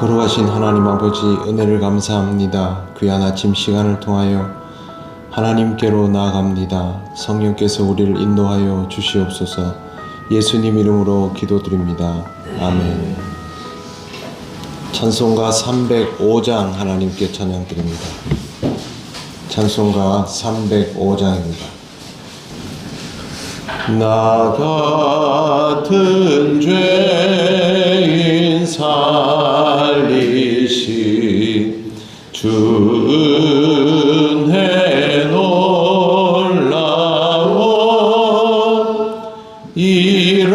거룩하신 하나님 아버지, 은혜를 감사합니다. 귀한 아침 시간을 통하여 하나님께로 나아갑니다. 성령께서 우리를 인도하여 주시옵소서. 예수님 이름으로 기도드립니다. 아멘. 찬송가 305장 하나님께 찬양드립니다. 찬송가 305장입니다. 나 같은 죄인 살리신 주 은혜 놀라워 잃었던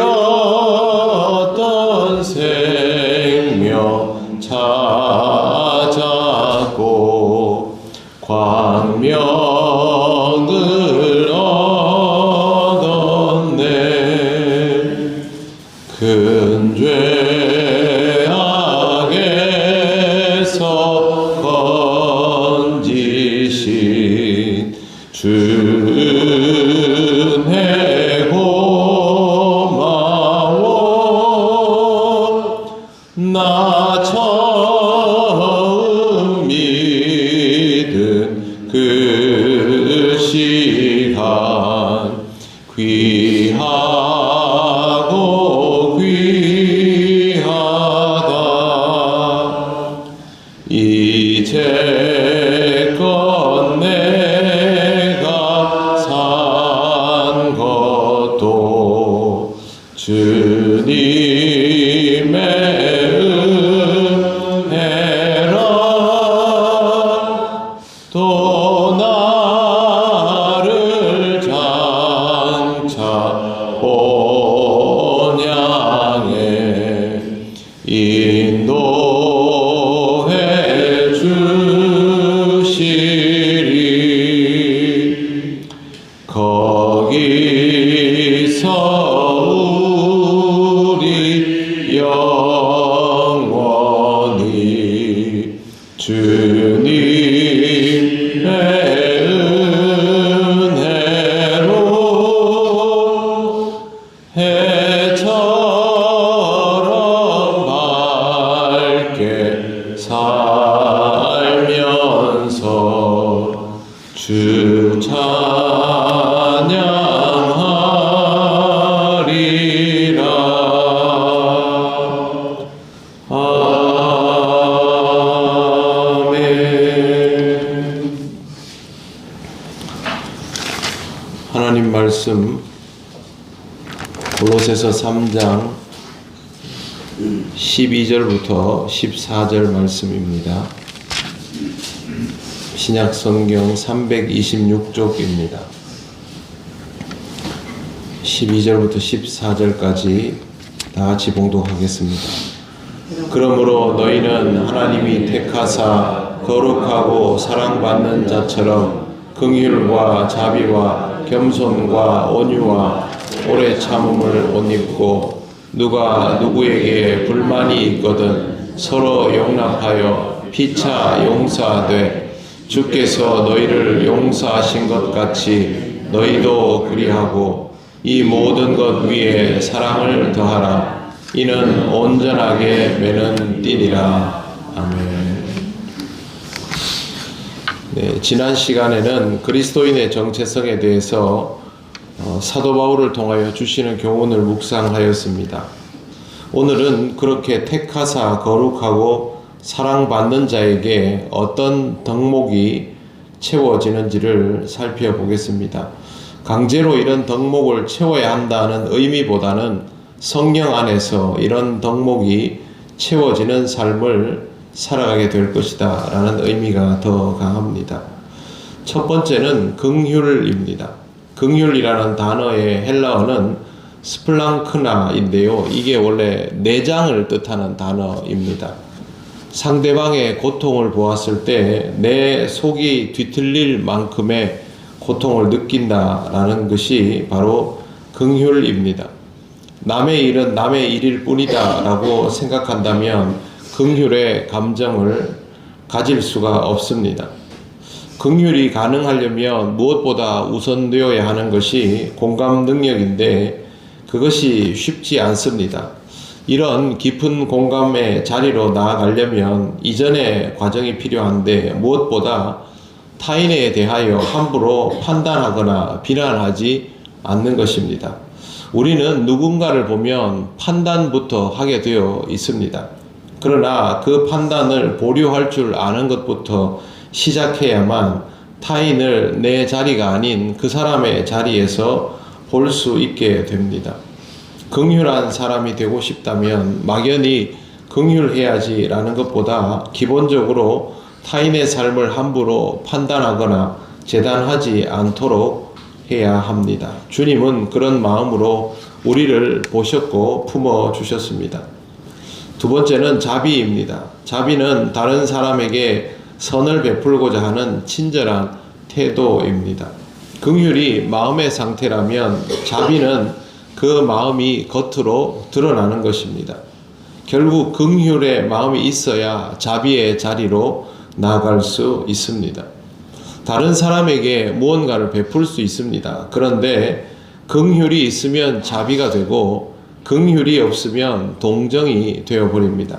생명 찾았고 광명을 얻었네. 큰 죄악에서 건지신 주 은혜 고마워. 나 처음 믿은 그 시간 귀하고 귀하다. 이제껏 내가 산 것도 주님의 은혜라. 또 나를 장차 본향에 인도해 주시리. 거기서 우리 영원히 주님의 은혜로 해처럼 밝게 살면서 주 찬양하리라. 아멘. 하나님 말씀 골로새서 3장 12절부터 14절 말씀입니다. 신약성경 326쪽입니다. 12절부터 14절까지 다 같이 봉독하겠습니다. 그러므로 너희는 하나님이 택하사 거룩하고 사랑받는 자처럼 긍휼과 자비와 겸손과 온유와 오래 참음을 옷 입고, 누가 누구에게 불만이 있거든 서로 용납하여 피차 용서하되 주께서 너희를 용서하신 것 같이 너희도 그리하고 이 모든 것 위에 사랑을 더하라. 이는 온전하게 매는 띠니라. 아멘. 네, 지난 시간에는 그리스도인의 정체성에 대해서 사도 바울을 통하여 주시는 교훈을 묵상하였습니다. 오늘은 그렇게 택하사 거룩하고 사랑받는 자에게 어떤 덕목이 채워지는지를 살펴보겠습니다. 강제로 이런 덕목을 채워야 한다는 의미보다는 성령 안에서 이런 덕목이 채워지는 삶을 살아가게 될 것이다 라는 의미가 더 강합니다. 첫 번째는 긍휼입니다. 긍휼이라는 단어의 헬라어는 스플랑크나인데요. 이게 원래 내장을 뜻하는 단어입니다. 상대방의 고통을 보았을 때 내 속이 뒤틀릴 만큼의 고통을 느낀다라는 것이 바로 긍휼입니다. 남의 일은 남의 일일 뿐이다 라고 생각한다면 긍휼의 감정을 가질 수가 없습니다. 긍휼이 가능하려면 무엇보다 우선되어야 하는 것이 공감 능력인데 그것이 쉽지 않습니다. 이런 깊은 공감의 자리로 나아가려면 이전의 과정이 필요한데 무엇보다 타인에 대하여 함부로 판단하거나 비난하지 않는 것입니다. 우리는 누군가를 보면 판단부터 하게 되어 있습니다. 그러나 그 판단을 보류할 줄 아는 것부터 시작해야만 타인을 내 자리가 아닌 그 사람의 자리에서 볼 수 있게 됩니다. 긍휼한 사람이 되고 싶다면 막연히 긍휼해야지라는 것보다 기본적으로 타인의 삶을 함부로 판단하거나 재단하지 않도록 해야 합니다. 주님은 그런 마음으로 우리를 보셨고 품어주셨습니다. 두 번째는 자비입니다. 자비는 다른 사람에게 선을 베풀고자 하는 친절한 태도입니다. 긍휼이 마음의 상태라면 자비는 그 마음이 겉으로 드러나는 것입니다. 결국 긍휼의 마음이 있어야 자비의 자리로 나아갈 수 있습니다. 다른 사람에게 무언가를 베풀 수 있습니다. 그런데 긍휼이 있으면 자비가 되고 긍휼이 없으면 동정이 되어버립니다.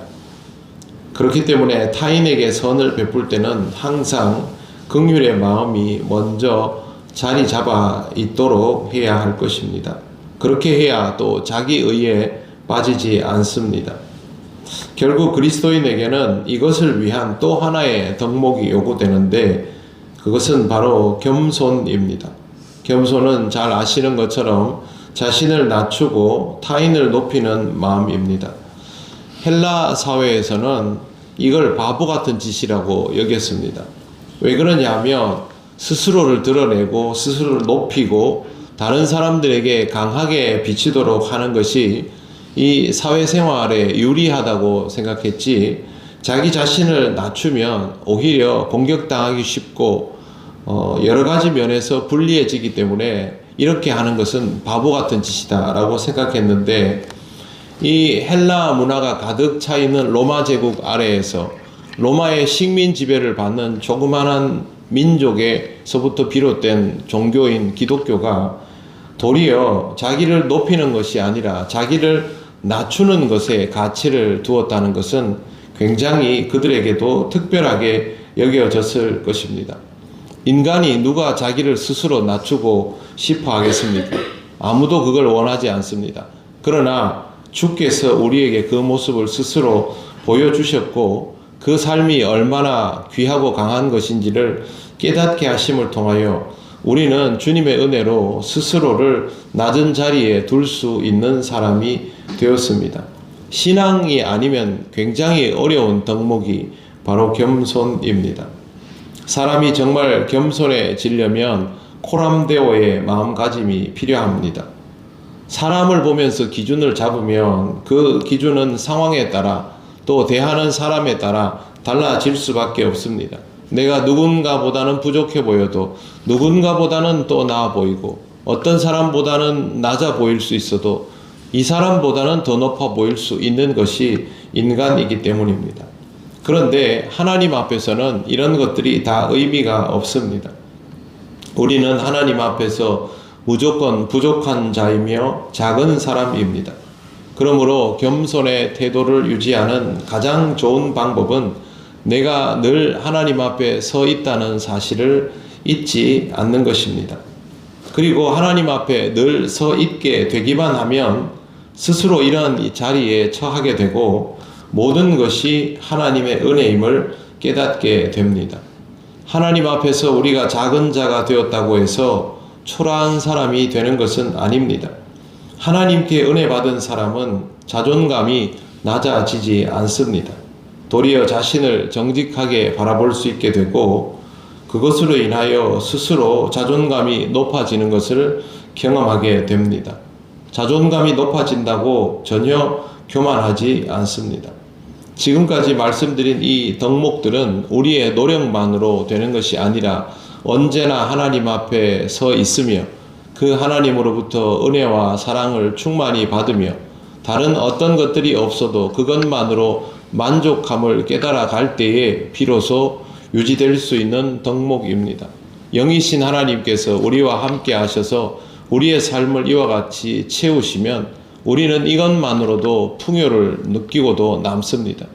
그렇기 때문에 타인에게 선을 베풀 때는 항상 긍휼의 마음이 먼저 자리 잡아 있도록 해야 할 것입니다. 그렇게 해야 또 자기의에 빠지지 않습니다. 결국 그리스도인에게는 이것을 위한 또 하나의 덕목이 요구되는데 그것은 바로 겸손입니다. 겸손은 잘 아시는 것처럼 자신을 낮추고 타인을 높이는 마음입니다. 헬라 사회에서는 이걸 바보 같은 짓이라고 여겼습니다. 왜 그러냐면 스스로를 드러내고 스스로를 높이고 다른 사람들에게 강하게 비치도록 하는 것이 이 사회생활에 유리하다고 생각했지, 자기 자신을 낮추면 오히려 공격당하기 쉽고 여러 가지 면에서 불리해지기 때문에 이렇게 하는 것은 바보 같은 짓이다 라고 생각했는데, 이 헬라 문화가 가득 차 있는 로마 제국 아래에서 로마의 식민 지배를 받는 조그만한 민족에서부터 비롯된 종교인 기독교가 도리어 자기를 높이는 것이 아니라 자기를 낮추는 것에 가치를 두었다는 것은 굉장히 그들에게도 특별하게 여겨졌을 것입니다. 인간이 누가 자기를 스스로 낮추고 싶어 하겠습니까? 아무도 그걸 원하지 않습니다. 그러나 주께서 우리에게 그 모습을 스스로 보여주셨고 그 삶이 얼마나 귀하고 강한 것인지를 깨닫게 하심을 통하여 우리는 주님의 은혜로 스스로를 낮은 자리에 둘 수 있는 사람이 되었습니다. 신앙이 아니면 굉장히 어려운 덕목이 바로 겸손입니다. 사람이 정말 겸손해지려면 코람데오의 마음가짐이 필요합니다. 사람을 보면서 기준을 잡으면 그 기준은 상황에 따라 또 대하는 사람에 따라 달라질 수밖에 없습니다. 내가 누군가보다는 부족해 보여도 누군가보다는 또 나아 보이고 어떤 사람보다는 낮아 보일 수 있어도 이 사람보다는 더 높아 보일 수 있는 것이 인간이기 때문입니다. 그런데 하나님 앞에서는 이런 것들이 다 의미가 없습니다. 우리는 하나님 앞에서 무조건 부족한 자이며 작은 사람입니다. 그러므로 겸손의 태도를 유지하는 가장 좋은 방법은 내가 늘 하나님 앞에 서 있다는 사실을 잊지 않는 것입니다. 그리고 하나님 앞에 늘 서 있게 되기만 하면 스스로 이런 자리에 처하게 되고 모든 것이 하나님의 은혜임을 깨닫게 됩니다. 하나님 앞에서 우리가 작은 자가 되었다고 해서 초라한 사람이 되는 것은 아닙니다. 하나님께 은혜 받은 사람은 자존감이 낮아지지 않습니다. 도리어 자신을 정직하게 바라볼 수 있게 되고 그것으로 인하여 스스로 자존감이 높아지는 것을 경험하게 됩니다. 자존감이 높아진다고 전혀 교만하지 않습니다. 지금까지 말씀드린 이 덕목들은 우리의 노력만으로 되는 것이 아니라 언제나 하나님 앞에 서 있으며 그 하나님으로부터 은혜와 사랑을 충만히 받으며 다른 어떤 것들이 없어도 그것만으로 만족함을 깨달아 갈 때에 비로소 유지될 수 있는 덕목입니다. 영이신 하나님께서 우리와 함께 하셔서 우리의 삶을 이와 같이 채우시면 우리는 이것만으로도 풍요를 느끼고도 남습니다.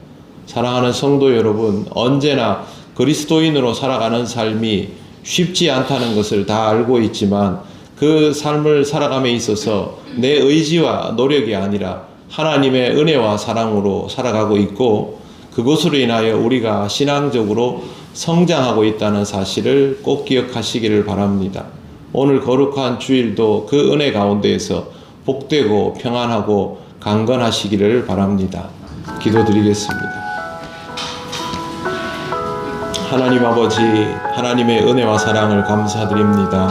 사랑하는 성도 여러분, 언제나 그리스도인으로 살아가는 삶이 쉽지 않다는 것을 다 알고 있지만 그 삶을 살아감에 있어서 내 의지와 노력이 아니라 하나님의 은혜와 사랑으로 살아가고 있고, 그것으로 인하여 우리가 신앙적으로 성장하고 있다는 사실을 꼭 기억하시기를 바랍니다. 오늘 거룩한 주일도 그 은혜 가운데에서 복되고 평안하고 강건하시기를 바랍니다. 기도드리겠습니다. 하나님 아버지, 하나님의 은혜와 사랑을 감사드립니다.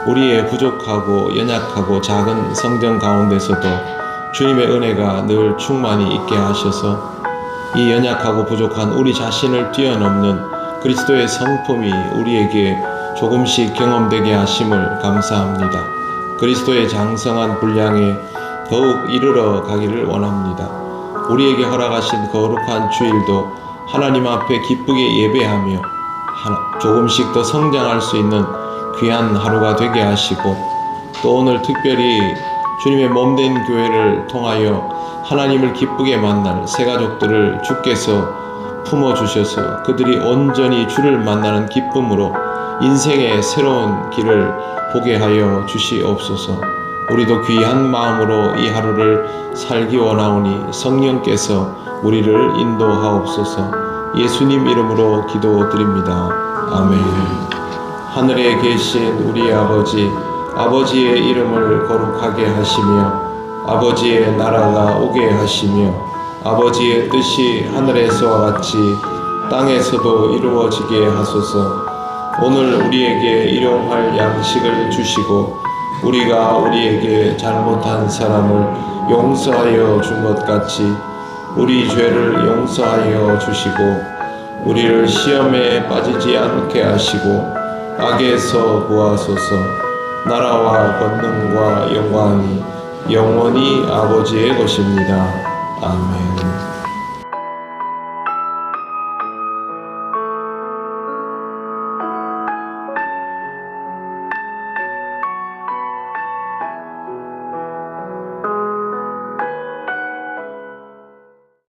우리의 부족하고 연약하고 작은 성정 가운데서도 주님의 은혜가 늘 충만히 있게 하셔서 이 연약하고 부족한 우리 자신을 뛰어넘는 그리스도의 성품이 우리에게 조금씩 경험되게 하심을 감사합니다. 그리스도의 장성한 분량에 더욱 이르러 가기를 원합니다. 우리에게 허락하신 거룩한 주일도 하나님 앞에 기쁘게 예배하며 조금씩 더 성장할 수 있는 귀한 하루가 되게 하시고, 또 오늘 특별히 주님의 몸된 교회를 통하여 하나님을 기쁘게 만날 새 가족들을 주께서 품어주셔서 그들이 온전히 주를 만나는 기쁨으로 인생의 새로운 길을 보게 하여 주시옵소서. 우리도 귀한 마음으로 이 하루를 살기 원하오니 성령께서 우리를 인도하옵소서. 예수님 이름으로 기도드립니다. 아멘. 하늘에 계신 우리 아버지, 아버지의 이름을 거룩하게 하시며 아버지의 나라가 오게 하시며 아버지의 뜻이 하늘에서와 같이 땅에서도 이루어지게 하소서. 오늘 우리에게 일용할 양식을 주시고 우리가 우리에게 잘못한 사람을 용서하여 준 것 같이 우리 죄를 용서하여 주시고 우리를 시험에 빠지지 않게 하시고 악에서 구하소서. 나라와 권능과 영광이 영원히 아버지의 것입니다. 아멘.